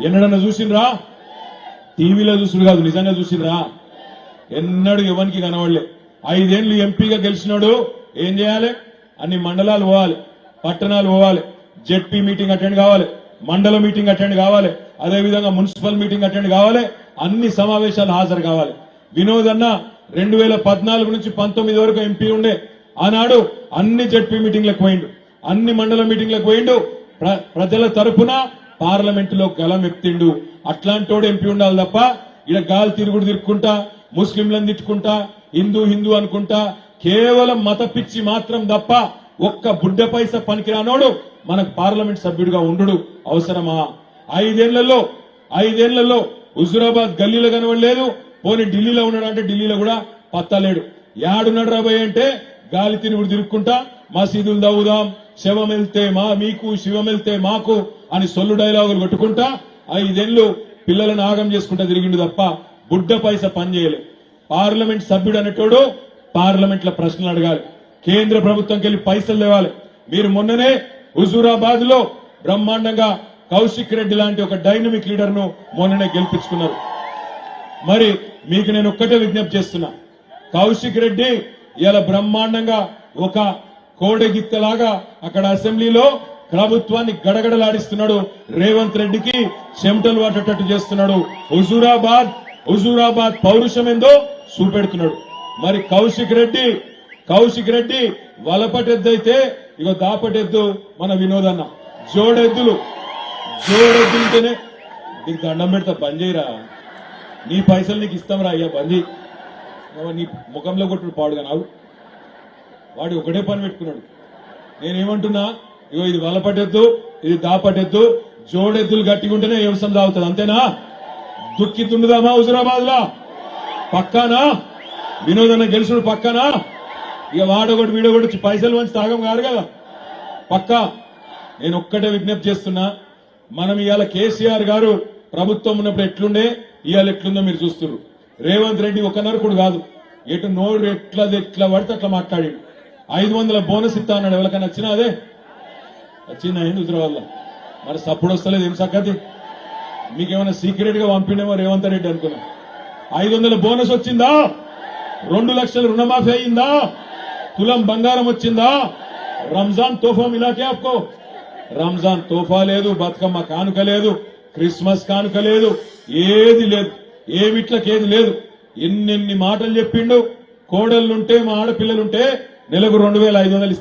ఎన్నడన్నా చూసిండ్రా? టీవీలో చూసుడు కాదు, నిజంగా చూసిండ్రా? ఎన్నడూ ఎవరికి కనబడలే. 5 ఏళ్లు ఎంపీగా గెలిచినాడు. ఏం చేయాలి? అన్ని మండలాలు పోవాలి, పట్టణాలు పోవాలి, జెడ్పీ మీటింగ్ అటెండ్ కావాలి, మండల మీటింగ్ అటెండ్ కావాలి, అదేవిధంగా మున్సిపల్ మీటింగ్ అటెండ్ కావాలి, అన్ని సమావేశాలు హాజరు కావాలి. వినోద్ అన్న 2014 నుంచి 19 వరకు ఎంపీ ఉండే. ఆనాడు అన్ని జెడ్పీ మీటింగ్లకు పోయిండు, అన్ని మండల మీటింగ్లకు పోయిండు, ప్రజల తరపున పార్లమెంటులో గలం ఎత్తిండు. అట్లాంటోడు ఎంపీ ఉండాలి తప్ప ఇలా గాలి తిరుగుడు తిరుక్కుంటా, ముస్లింలను తిట్టుకుంటా, హిందూ హిందూ అనుకుంటా, కేవలం మత పిచ్చి మాత్రం తప్ప ఒక్క బుడ్డ పైసా పనికిరానోడు మనకు పార్లమెంట్ సభ్యుడిగా ఉండు అవసరమా? 5 ఏళ్లలో హుజూరాబాద్ గల్లీలో కనబడలేదు. పోనీ ఢిల్లీలో ఉన్నాడు అంటే ఢిల్లీలో కూడా పత్తలేడు. యాడున్నాడు రాబోయే అంటే గాలి తిరుగుడు తిరుక్కుంటా, మసీదులు దవ్వుదాం, శవం వెళ్తే మీకు, శివం వెళ్తే మాకు అని సొల్లు డైలాగులు కొట్టుకుంటా 5 ఏళ్లు పిల్లలను ఆగం చేసుకుంటా తిరిగిండు తప్ప బుడ్డ పైసా పని చేయలేదు. పార్లమెంట్ సభ్యుడు అనేటోడు పార్లమెంట్ లో ప్రశ్నలు అడగాలి, కేంద్ర ప్రభుత్వంకి వెళ్లి పైసలు తేవాలి. మీరు మొన్ననే హుజూరాబాద్ లో బ్రహ్మాండంగా కౌశిక్ రెడ్డి లాంటి ఒక డైనమిక్ లీడర్ ను మొన్ననే గెలిపించుకున్నారు. మరి మీకు నేను ఒక్కటే విజ్ఞప్తి చేస్తున్నా, కౌశిక్ రెడ్డి ఇలా బ్రహ్మాండంగా ఒక కోడెగిత్తలాగా అక్కడ అసెంబ్లీలో ప్రభుత్వాన్ని గడగడలాడిస్తున్నాడు. రేవంత్ రెడ్డికి చెమటలు పట్టేటట్టు చేస్తున్నాడు. హుజూరాబాద్ పౌరుషం ఏందో చూపెడుతున్నాడు. మరి కౌశిక్ రెడ్డి వలపటెద్దైతే ఇగో దాపటెద్దు మన వినోదన్న. జోడెద్దులుంటేనే నీకు దండం పెడతా, బంద్ చేయరా, నీ పైసలు నీకు ఇస్తాం రా అయ్యా, బందీ. నీ ముఖంలో కొట్టుడు పాడుగా నాకు. వాడు ఒకటే పని పెట్టుకున్నాడు. నేనేమంటున్నా, ఇగో ఇది వలపటెద్దు, ఇది దాపటెద్దు, జోడెద్దులు గట్టిగా ఉంటేనే వ్యవసాయం తాగుతుంది, అంతేనా? దుక్కి తుండుదామా హుజూరాబాద్ లా? పక్కానా? వినోదన్న గెలుచుడు పక్కానా? ఇక వాడొకటి వీడొకటి పైసలు మంచి తాగం కాదు కదా, పక్కా. నేను ఒక్కటే విజ్ఞప్తి చేస్తున్నా, మనం ఇవాళ కేసీఆర్ గారు ప్రభుత్వం ఉన్నప్పుడు ఎట్లుండే, ఇవాళ ఎట్లుందో మీరు చూస్తున్నారు. రేవంత్ రెడ్డి ఒక నరకుడు కాదు, ఎటు నోరు ఎట్లా పడితే అట్లా మాట్లాడాడు. 500 బోనస్ ఇస్తా అన్నాడు. ఎవరికైనా వచ్చినా అదే వచ్చిందా హుజూరాబాద్? మరి సప్పుడు వస్తలేదు, ఏం సంగతి? మీకేమైనా సీక్రెట్ గా పంపిణేమో రేవంత్ రెడ్డి అనుకున్నా. 500 బోనస్ వచ్చిందా? 2 లక్షలు రుణమాఫీ అయిందా? తులం బంగారం వచ్చిందా? రంజాన్ తోఫా మిలాకే ఆప్కో? రంజాన్ తోఫా లేదు, బతుకమ్మ కానుక లేదు, క్రిస్మస్ కానుక లేదు, ఏది లేదు, ఏమిట్లకేది లేదు. ఎన్నెన్ని మాటలు చెప్పిండు. కోడళ్లుంటే, మా ఆడపిల్లలుంటే నెలకు 2500